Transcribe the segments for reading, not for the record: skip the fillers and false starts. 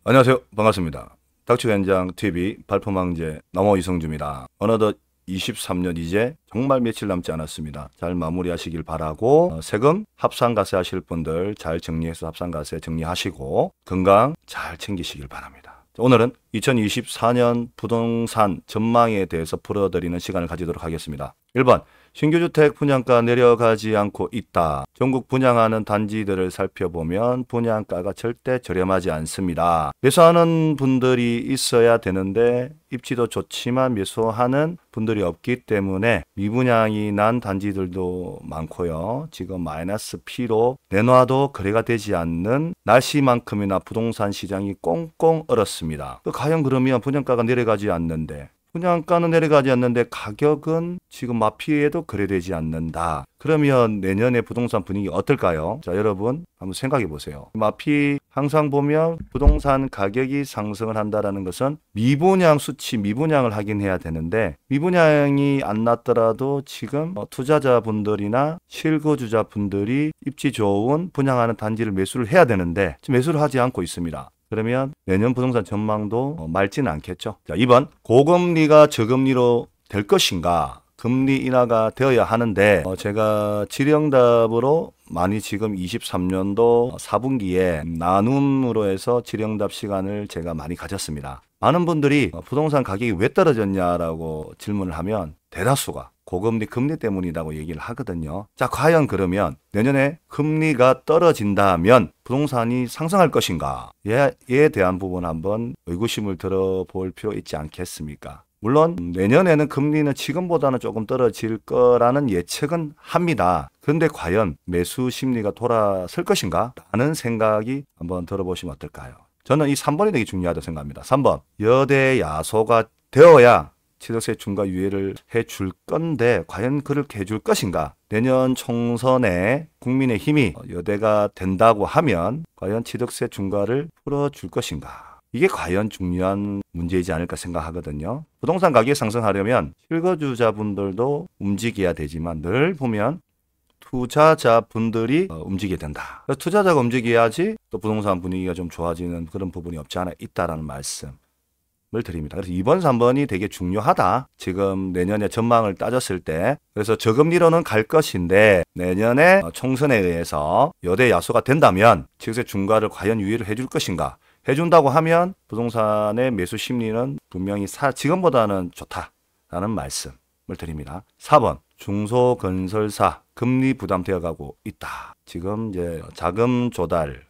안녕하세요. 반갑습니다. 닥치현장TV 발품왕제 남호 이성주입니다. 어느덧 23년 이제 정말 며칠 남지 않았습니다. 잘 마무리하시길 바라고 세금 합산가세 하실 분들 잘 정리해서 합산가세 정리하시고 건강 잘 챙기시길 바랍니다. 오늘은 2024년 부동산 전망에 대해서 풀어드리는 시간을 가지도록 하겠습니다. 1번 신규주택 분양가 내려가지 않고 있다. 전국 분양하는 단지들을 살펴보면 분양가가 절대 저렴하지 않습니다. 매수하는 분들이 있어야 되는데 입지도 좋지만 매수하는 분들이 없기 때문에 미분양이 난 단지들도 많고요. 지금 마이너스 P로 내놔도 거래가 되지 않는 날씨만큼이나 부동산 시장이 꽁꽁 얼었습니다. 과연 그러면 분양가가 내려가지 않는데 분양가는 내려가지 않는데 가격은 지금 마피에도 거래되지 않는다. 그러면 내년에 부동산 분위기 어떨까요? 자, 여러분 한번 생각해 보세요. 마피 항상 보면 부동산 가격이 상승을 한다는 것은 미분양 수치, 미분양을 확인해야 되는데 미분양이 안 났더라도 지금 투자자분들이나 실거주자분들이 입지 좋은 분양하는 단지를 매수를 해야 되는데 지금 매수를 하지 않고 있습니다. 그러면 내년 부동산 전망도 맑지는 않겠죠. 자, 2번 고금리가 저금리로 될 것인가? 금리 인하가 되어야 하는데 제가 질의응답으로 많이 지금 23년도 4분기에 나눔으로 해서 질의응답 시간을 제가 많이 가졌습니다. 많은 분들이 부동산 가격이 왜 떨어졌냐라고 질문을 하면 대다수가 고금리 금리 때문이라고 얘기를 하거든요. 자, 과연 그러면 내년에 금리가 떨어진다면 부동산이 상승할 것인가? 에 대한 부분 한번 의구심을 들어볼 필요 있지 않겠습니까? 물론 내년에는 금리는 지금보다는 조금 떨어질 거라는 예측은 합니다. 그런데 과연 매수 심리가 돌아설 것인가? 라는 생각이 한번 들어보시면 어떨까요? 저는 이 3번이 되게 중요하다고 생각합니다. 3번 여대 야소가 되어야 취득세 중과 유예를 해줄 건데 과연 그렇게 해줄 것인가? 내년 총선에 국민의힘이 여대가 된다고 하면 과연 취득세 중과를 풀어줄 것인가? 이게 과연 중요한 문제이지 않을까 생각하거든요. 부동산 가격이 상승하려면 실거주자분들도 움직여야 되지만 늘 보면 투자자분들이 움직여야 된다. 그래서 투자자가 움직여야지 또 부동산 분위기가 좀 좋아지는 그런 부분이 없지 않아 있다라는 말씀. 을 드립니다. 그래서 2번, 3번이 되게 중요하다. 지금 내년에 전망을 따졌을 때 그래서 저금리로는 갈 것인데 내년에 총선에 의해서 여대 야소가 된다면 취득세 중과를 과연 유예를 해줄 것인가? 해준다고 하면 부동산의 매수 심리는 분명히 지금보다는 좋다라는 말씀을 드립니다. 4번 중소건설사 금리 부담되어 가고 있다. 지금 이제 자금 조달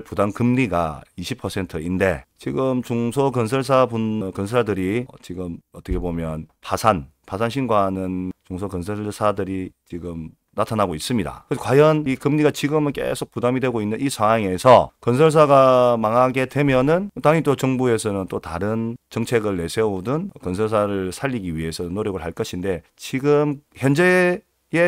부담 금리가 20%인데 지금 건설사들이 지금 어떻게 보면 파산 신고하는 중소건설사들이 지금 나타나고 있습니다. 그래서 과연 이 금리가 지금은 계속 부담이 되고 있는 이 상황에서 건설사가 망하게 되면은 당연히 또 정부에서는 또 다른 정책을 내세우든 건설사를 살리기 위해서 노력을 할 것인데 지금 현재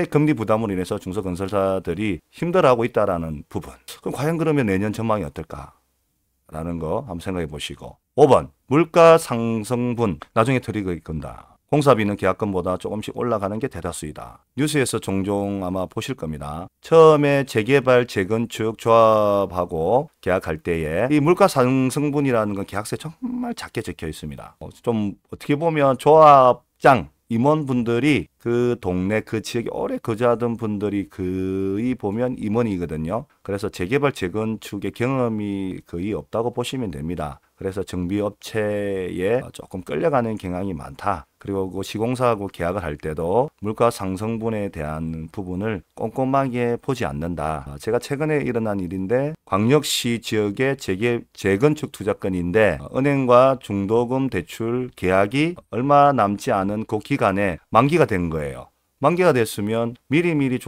금리 부담으로 인해서 중소건설사들이 힘들어하고 있다라는 부분. 그럼 과연 그러면 내년 전망이 어떨까라는 거 한번 생각해 보시고. 5번 물가 상승분 나중에 트리거 건다. 공사비는 계약금보다 조금씩 올라가는 게 대다수이다. 뉴스에서 종종 아마 보실 겁니다. 처음에 재개발, 재건축 조합하고 계약할 때에 이 물가 상승분이라는 건 계약서에 정말 작게 적혀 있습니다. 좀 어떻게 보면 조합장 임원분들이 그 동네 그 지역에 오래 거주하던 분들이 거의 보면 임원이거든요. 그래서 재개발 재건축의 경험이 거의 없다고 보시면 됩니다. 그래서 정비업체에 조금 끌려가는 경향이 많다. 그리고 그 시공사하고 계약을 할 때도 물가 상승분에 대한 부분을 꼼꼼하게 보지 않는다. 제가 최근에 일어난 일인데 광역시 지역의 재건축 투자건인데 은행과 중도금 대출 계약이 얼마 남지 않은 그 기간에 만기가 된 거예요. 만기가 됐으면 미리미리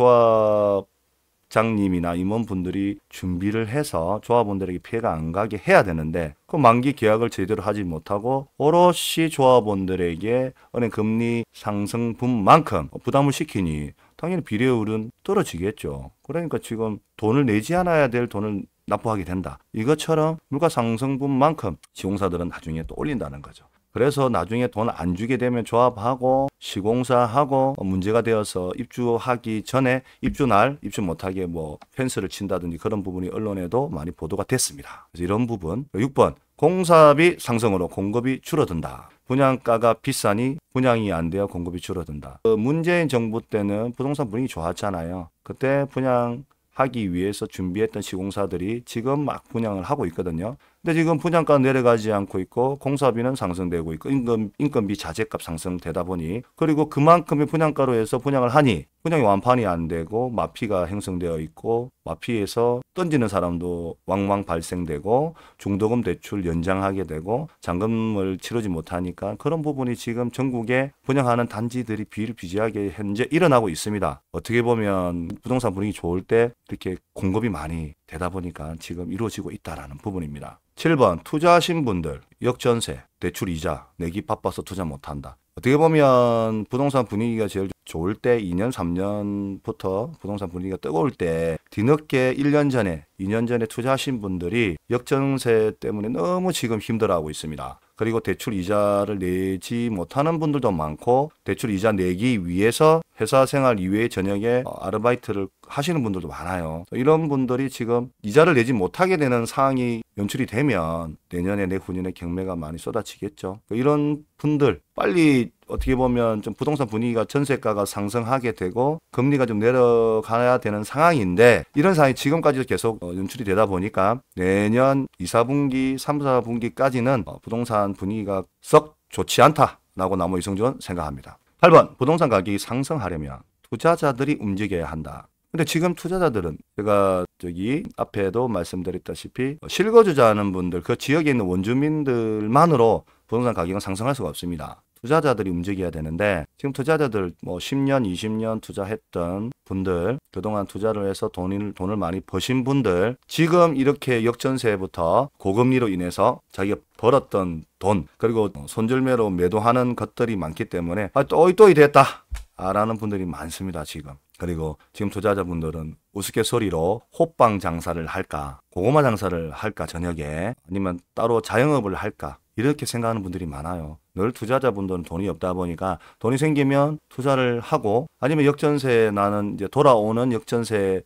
조합장님이나 임원분들이 준비를 해서 조합원들에게 피해가 안 가게 해야 되는데 그 만기 계약을 제대로 하지 못하고 오롯이 조합원들에게 은행 금리 상승분만큼 부담을 시키니 당연히 비례율은 떨어지겠죠. 그러니까 지금 돈을 내지 않아야 될 돈을 납부하게 된다. 이것처럼 물가 상승분만큼 시공사들은 나중에 또 올린다는 거죠. 그래서 나중에 돈 안 주게 되면 조합하고 시공사하고 문제가 되어서 입주하기 전에 입주 못하게 뭐 펜스를 친다든지 그런 부분이 언론에도 많이 보도가 됐습니다. 그래서 이런 부분. 6번 공사비 상승으로 공급이 줄어든다. 분양가가 비싸니 분양이 안 되어 공급이 줄어든다. 문재인 정부 때는 부동산 분위기 좋았잖아요. 그때 분양하기 위해서 준비했던 시공사들이 지금 막 분양을 하고 있거든요. 근데 지금 분양가 내려가지 않고 있고 공사비는 상승되고 있고 인건비 자재값 상승되다 보니, 그리고 그만큼의 분양가로 해서 분양을 하니 분양이 완판이 안 되고 마피가 형성되어 있고, 마피에서 던지는 사람도 왕왕 발생되고 중도금 대출 연장하게 되고 잔금을 치르지 못하니까 그런 부분이 지금 전국에 분양하는 단지들이 비일비재하게 현재 일어나고 있습니다. 어떻게 보면 부동산 분위기 좋을 때 이렇게 공급이 많이 되다 보니까 지금 이루어지고 있다라는 부분입니다. 7번 투자하신 분들 역전세, 대출 이자 내기 바빠서 투자 못한다. 어떻게 보면 부동산 분위기가 제일 좋을 때 2년 3년부터 부동산 분위기가 뜨거울 때 뒤늦게 1년 전에 2년 전에 투자하신 분들이 역전세 때문에 너무 지금 힘들어하고 있습니다. 그리고 대출 이자를 내지 못하는 분들도 많고, 대출 이자 내기 위해서 회사 생활 이외에 저녁에 아르바이트를 하시는 분들도 많아요. 이런 분들이 지금 이자를 내지 못하게 되는 상황이 연출이 되면 내년에 내후년에 경매가 많이 쏟아지겠죠. 이런 분들 빨리 어떻게 보면 좀 부동산 분위기가 전세가가 상승하게 되고 금리가 좀 내려가야 되는 상황인데, 이런 상황이 지금까지도 계속 연출이 되다 보니까 내년 2, 4분기, 3, 4분기까지는 부동산 분위기가 썩 좋지 않다라고 나무 이성준 생각합니다. 8번 부동산 가격이 상승하려면 투자자들이 움직여야 한다. 근데 지금 투자자들은 제가 저기 앞에도 말씀드렸다시피 실거주자하는 분들, 그 지역에 있는 원주민들만으로 부동산 가격은 상승할 수가 없습니다. 투자자들이 움직여야 되는데, 지금 투자자들 10년, 20년 투자했던 분들, 그동안 투자를 해서 돈을 많이 버신 분들, 지금 이렇게 역전세부터 고금리로 인해서 자기가 벌었던 돈, 그리고 손절매로 매도하는 것들이 많기 때문에 또이 됐다 라는 분들이 많습니다 지금. 그리고 지금 투자자분들은 우스갯소리로 호빵 장사를 할까, 고구마 장사를 할까 저녁에, 아니면 따로 자영업을 할까, 이렇게 생각하는 분들이 많아요. 늘 투자자분들은 돈이 없다 보니까 돈이 생기면 투자를 하고, 아니면 역전세, 나는 이제 돌아오는 역전세를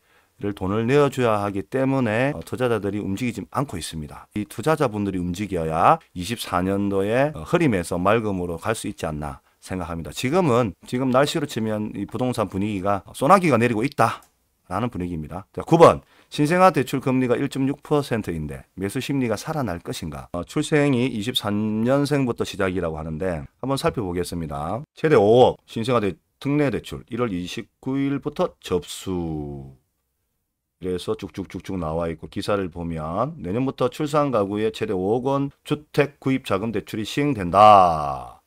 돈을 내어줘야 하기 때문에 투자자들이 움직이지 않고 있습니다. 이 투자자분들이 움직여야 24년도에 흐림에서 맑음으로 갈 수 있지 않나 생각합니다. 지금 날씨로 치면 이 부동산 분위기가 소나기가 내리고 있다 라는 분위기입니다. 자, 9번 신생아 대출 금리가 1.6%인데 매수 심리가 살아날 것인가. 출생이 23년생부터 시작이라고 하는데 한번 살펴보겠습니다. 최대 5억 신생아 특례 대출 1월 29일부터 접수. 그래서 쭉쭉쭉쭉 나와 있고, 기사를 보면 내년부터 출산 가구에 최대 5억 원 주택 구입 자금 대출이 시행된다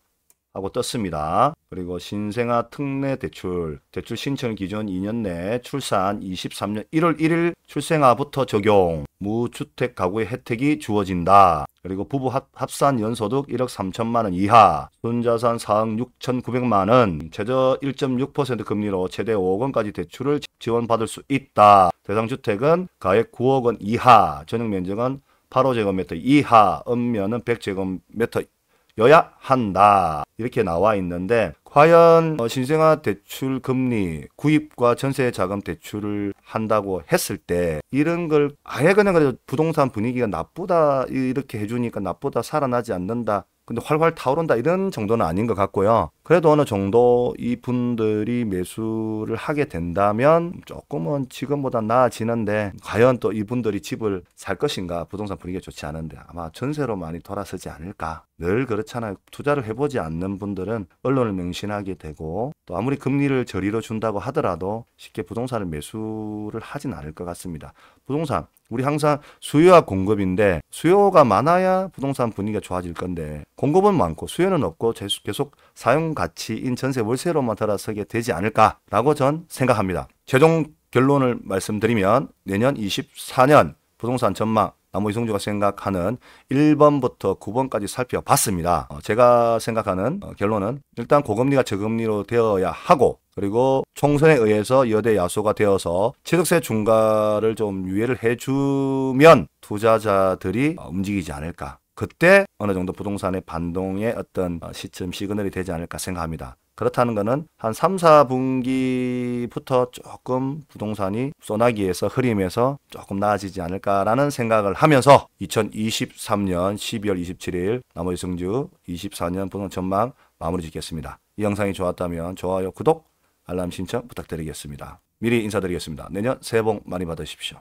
하고 떴습니다. 그리고 신생아 특례 대출 신청 기준 2년 내 출산 23년 1월 1일 출생아부터 적용, 무주택 가구의 혜택이 주어진다. 그리고 부부 합산 연소득 1억 3천만 원 이하, 순자산 4억 6,900만 원, 최저 1.6% 금리로 최대 5억 원까지 대출을 지원받을 수 있다. 대상 주택은 가액 9억 원 이하, 전용 면적은 8호제곱미터 이하, 읍면은 100제곱미터 여야 한다. 이렇게 나와 있는데, 과연 신생아 대출 금리 구입과 전세 자금 대출을 한다고 했을 때 이런 걸 아예 그냥 부동산 분위기가 나쁘다 이렇게 해주니까 나쁘다, 살아나지 않는다, 근데 활활 타오른다 이런 정도는 아닌 것 같고요. 그래도 어느 정도 이 분들이 매수를 하게 된다면 조금은 지금보다 나아지는데, 과연 또 이분들이 집을 살 것인가, 부동산 분위기가 좋지 않은데 아마 전세로 많이 돌아서지 않을까. 늘 그렇잖아요. 투자를 해보지 않는 분들은 언론을 맹신하게 되고, 또 아무리 금리를 저리로 준다고 하더라도 쉽게 부동산을 매수를 하진 않을 것 같습니다. 부동산 우리 항상 수요와 공급인데, 수요가 많아야 부동산 분위기가 좋아질 건데 공급은 많고 수요는 없고 계속 사용 가치인 전세 월세로만 돌아서게 되지 않을까라고 전 생각합니다. 최종 결론을 말씀드리면 내년 24년 부동산 전망 나무 이성주가 생각하는 1번부터 9번까지 살펴봤습니다. 제가 생각하는 결론은 일단 고금리가 저금리로 되어야 하고, 그리고 총선에 의해서 여대 야소가 되어서 취득세 중과를 좀 유예를 해주면 투자자들이 움직이지 않을까. 그때 어느 정도 부동산의 반동의 어떤 시점 시그널이 되지 않을까 생각합니다. 그렇다는 것은 한 3, 4분기부터 조금 부동산이 소나기에서 흐림에서 조금 나아지지 않을까라는 생각을 하면서 2023년 12월 27일 남원이성주 24년 부동산 전망 마무리 짓겠습니다. 이 영상이 좋았다면 좋아요, 구독, 알람 신청 부탁드리겠습니다. 미리 인사드리겠습니다. 내년 새해 복 많이 받으십시오.